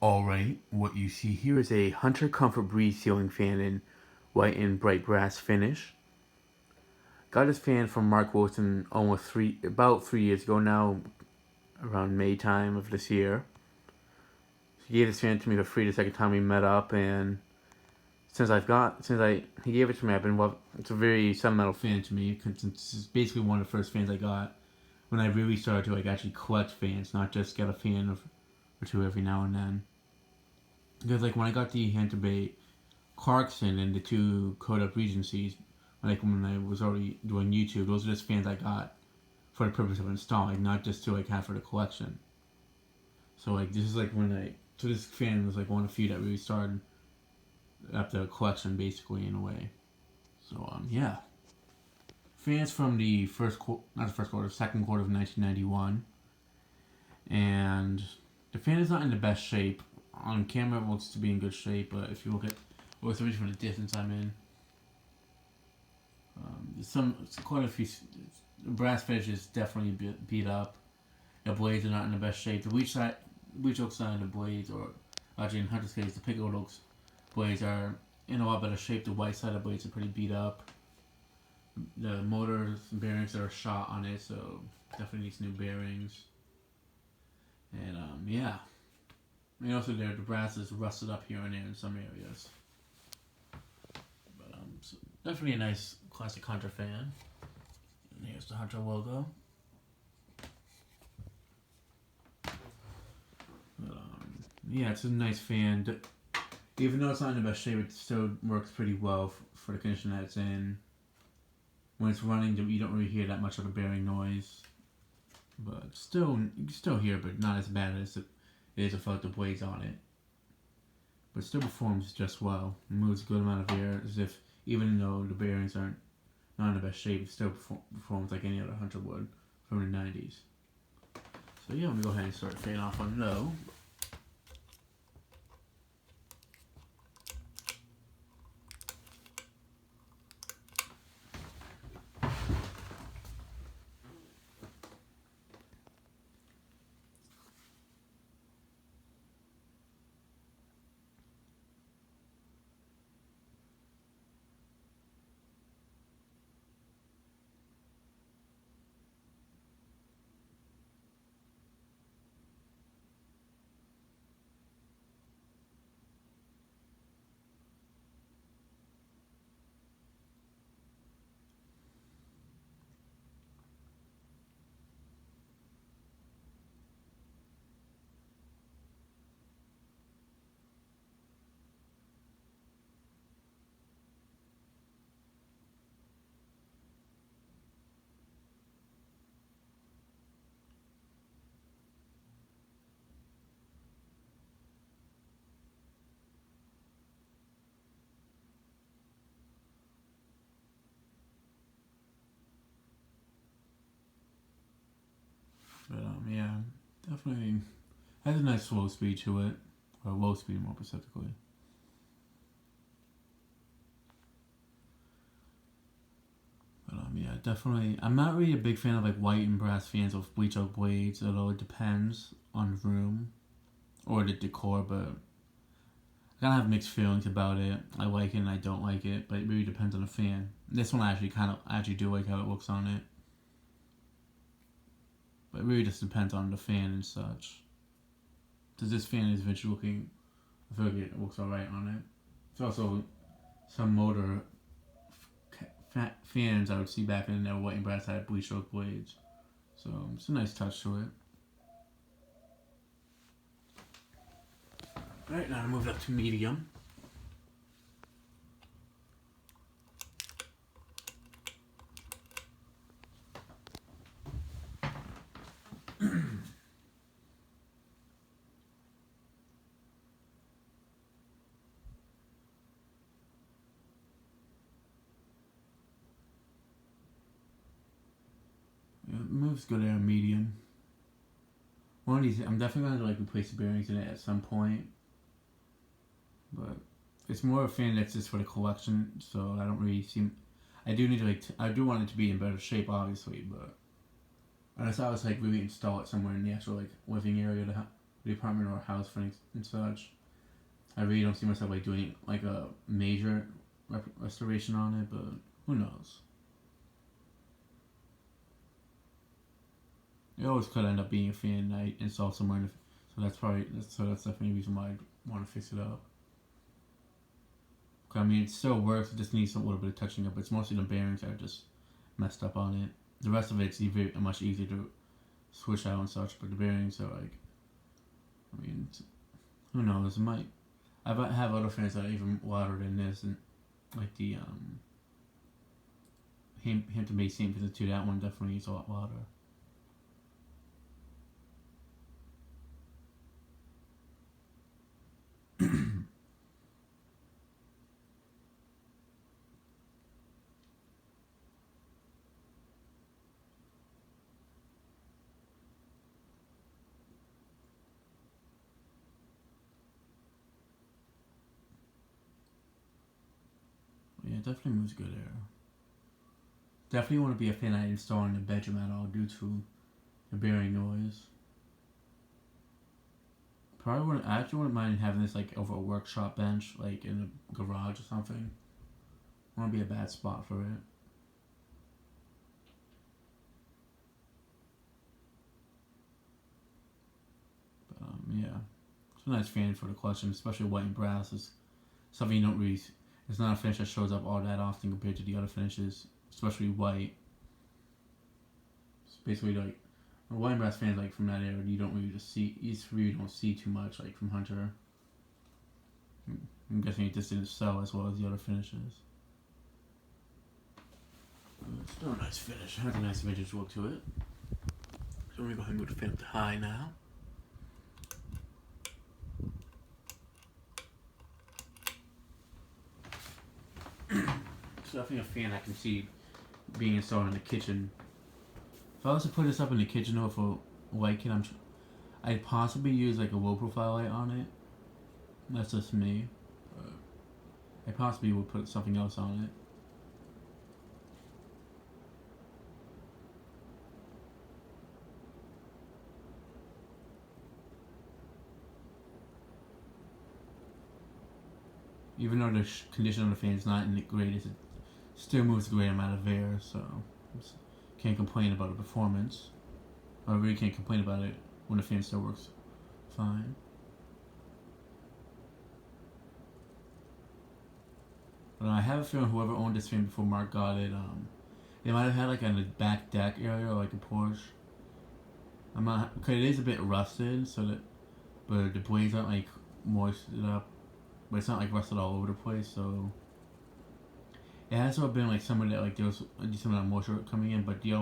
Alright, what you see here is a Hunter Comfort Breeze ceiling fan in white and bright brass finish. Got this fan from Mark Wilson about 3 years ago now, around May time of this year. He gave this fan to me for free the second time we met up, and he gave it to me, it's a very sentimental fan to me, since it's basically one of the first fans I got when I really started to actually collect fans, not just get a fan or two every now and then. Because when I got the Hunter Bay Clarkson and the two Kodak Regencies, when I was already doing YouTube, those are just fans I got for the purpose of installing, not just to have for the collection. So this is this fan was one of the few that really started up the collection basically in a way. So yeah, fans from the second quarter of 1991, and the fan is not in the best shape. On camera, it looks to be in good shape, but if you look at from the distance I'm in, quite a few. The brass finish is definitely beat up. The blades are not in the best shape. The bleach oak side of the blades, or actually in Hunter's case, the Pickled oaks blades are in a lot better shape. The white side of the blades are pretty beat up. The motors and bearings are shot on it, so definitely needs new bearings. And yeah. And also the brass is rusted up here and there in some areas. But so definitely a nice classic Hunter fan. And here's the Hunter logo. But yeah, it's a nice fan. Even though it's not in the best shape, it still works pretty well for the condition that it's in. When it's running, you don't really hear that much of a bearing noise. But still, you can still hear, but not as bad as it is without the blades on it. But it still performs just well. It moves a good amount of air, as if even though the bearings aren't not in the best shape, it still performs like any other Hunter would from the 90s. So yeah, I'm going to go ahead and start fading off on low. But yeah, definitely has a nice slow speed to it, or low speed more specifically. But yeah, definitely. I'm not really a big fan of white and brass fans with bleach oak blades, although it depends on the room or the decor. But I kind of have mixed feelings about it. I like it and I don't like it, but it really depends on the fan. This one I actually do like how it looks on it. But it really just depends on the fan and such. Because this fan is visually looking, I feel like it looks alright on it. There's also some motor fans I would see back in there, white and brass had bleach oak blades. So it's a nice touch to it. Alright, now I moved up to medium. It moves good at a medium. One of these, I'm definitely going to replace the bearings in it at some point. But it's more a fan that's just for the collection, so I don't really seem. I do need to I do want it to be in better shape, obviously, but I just always really install it somewhere in the actual living area the apartment or house for and such. I really don't see myself like doing like a major restoration on it, but who knows? It always could end up being a fan I install somewhere, so that's definitely a reason why I want to fix it up. I mean, it still works. It just needs a little bit of touching up. It's mostly the bearings that are just messed up on it. The rest of it's much easier to switch out and such, but the bearings are like, I mean, who knows? It might. I have other fans that are even louder than this, and like the Hampton-Bay St. Vincent 2, that one definitely is a lot louder. Yeah, it definitely moves good air. Definitely want to be a fan I install in the bedroom at all due to the bearing noise. I actually wouldn't mind having this like over a workshop bench, like in a garage or something. Wouldn't be a bad spot for it. But yeah, it's a nice fan for the collection, especially white and brass. Is something you don't really. It's not a finish that shows up all that often compared to the other finishes, especially white. It's basically like white and brass fans like from that era. You don't really just see. You just really don't see too much like from Hunter. I'm guessing it just didn't sell as well as the other finishes. It's still a nice finish. It has a nice vintage look to it. So we're going to go ahead and move the fan up to high now. It's definitely a fan I can see being installed in the kitchen. If I was to put this up in the kitchen though for lighting, I'd possibly use like a low profile light on it. That's just me. I possibly would put something else on it. Even though the condition of the fan is not in the greatest, it still moves a great amount of air, so can't complain about the performance. I really can't complain about it when the fan still works fine. But I have a feeling whoever owned this fan before Mark got it, they might have had like on the back deck area or like a Porsche. I'm not, because it is a bit rusted, so that, but the blades aren't like moistened up, but it's not like rusted all over the place, so it has sort of been like somewhere that like there was a decent amount of moisture coming in, but the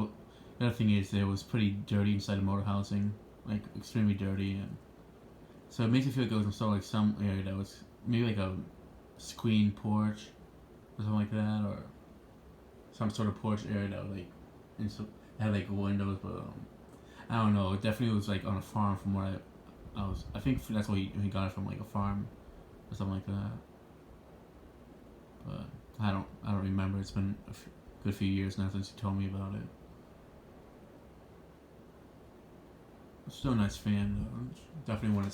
other thing is it was pretty dirty inside the motor housing, like extremely dirty, and so it makes me feel like it was installed like some area that was maybe like a screen porch or something like that, or some sort of porch area that was like had like windows, but I don't know. It definitely was like on a farm from where I think that's where he got it from, like a farm or something like that. But I don't remember. It's been a good few years now since he told me about it. It's still a nice fan though. Definitely one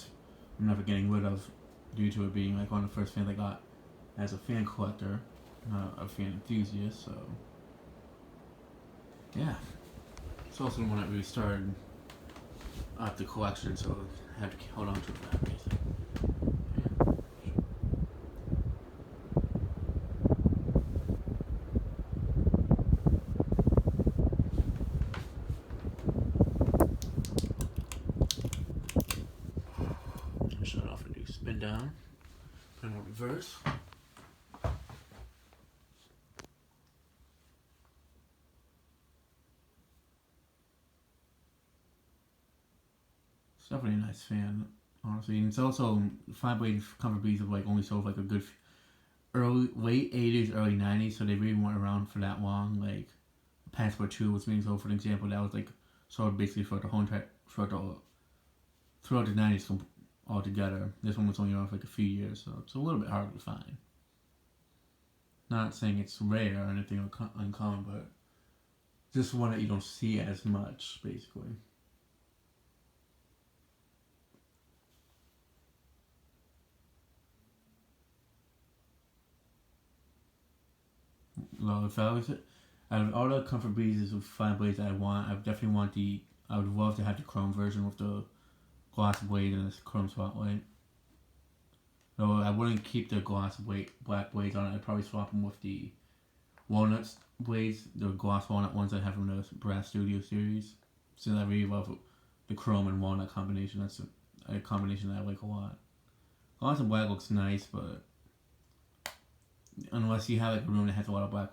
I'm never getting rid of due to it being like one of the first fans I got as a fan collector, not a fan enthusiast. So yeah, it's also the one that really started up the collection, so I have to hold on to it for that reason. Shut off and do spin down, put it on reverse. It's definitely a nice fan, honestly. And it's also 5-blade comfort beads have like only sold like a good late 80s, early 90s, so they really weren't around for that long. Like Passport 2 was being sold, for example, that was like sold basically for the whole entire throughout the 90s altogether. This one was only around for like a few years, so it's a little bit harder to find. Not saying it's rare or anything uncommon, but just one that you don't see as much, basically. Well, if I was out of all the comfort breezes with fine blades that I want, I would definitely want the. I would love to have the chrome version with the gloss blade and this chrome spotlight. No, I wouldn't keep the gloss black blades on it. I'd probably swap them with the walnut blades, the gloss walnut ones I have from the Brass Studio series. Since I really love the chrome and walnut combination, that's a combination that I like a lot. Gloss and black looks nice, but unless you have like a room that has a lot of black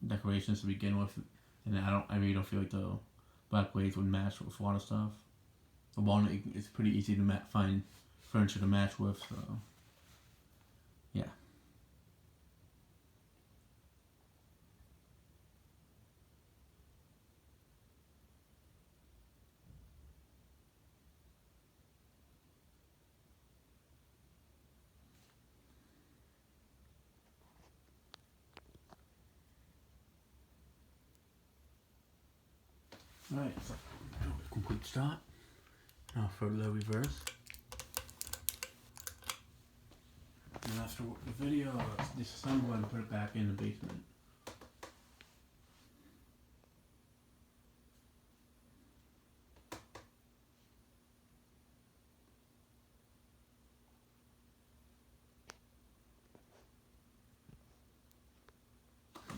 decorations to begin with, then I really don't feel like the black blades would match with a lot of stuff. The walnut is pretty easy to find furniture to match with, so yeah. Alright, so complete stop. Now for the reverse. And after the video, let's disassemble and put it back in the basement.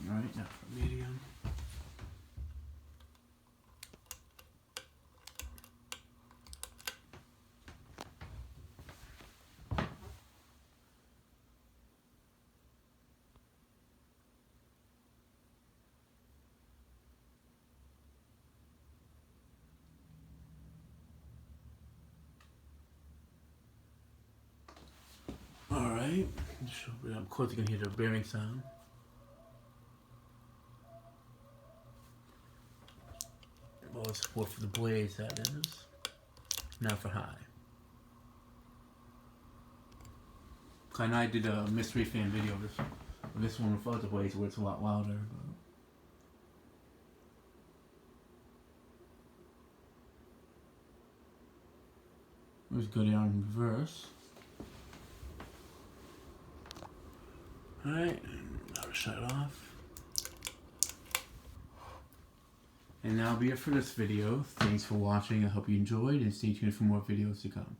Alright, now for medium. Alright, of course you can hear the bearing sound. Well, it's for the blades, that is. Now for high. I know I did a mystery fan video of this one without the blades where it's a lot louder. Let's go down in reverse. Alright, now to shut it off. And that'll be it for this video. Thanks for watching. I hope you enjoyed and stay tuned for more videos to come.